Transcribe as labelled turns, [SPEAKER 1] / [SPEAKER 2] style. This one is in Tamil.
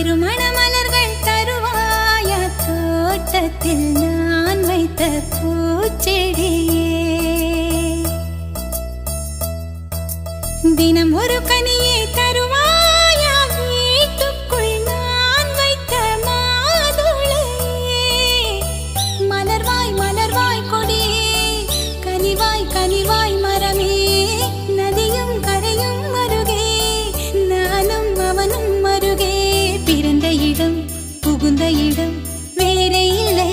[SPEAKER 1] திருமண மலர்கள் தருவாயா தோட்டத்தில் நான் வைத்த பூச்செடியே தினம் ஒரு கனியை தருவாயா வீட்டுக்குள் நான் வைத்த மாதுளையே மலர்வாய் மலர்வாய் கொடியே கனிவாய் கனிவாய் மரமே நதியும் கரையும் அருகே நானும் அவனும் அருகே பிறந்த இடம் புகுந்த இடம் வேறே இல்லை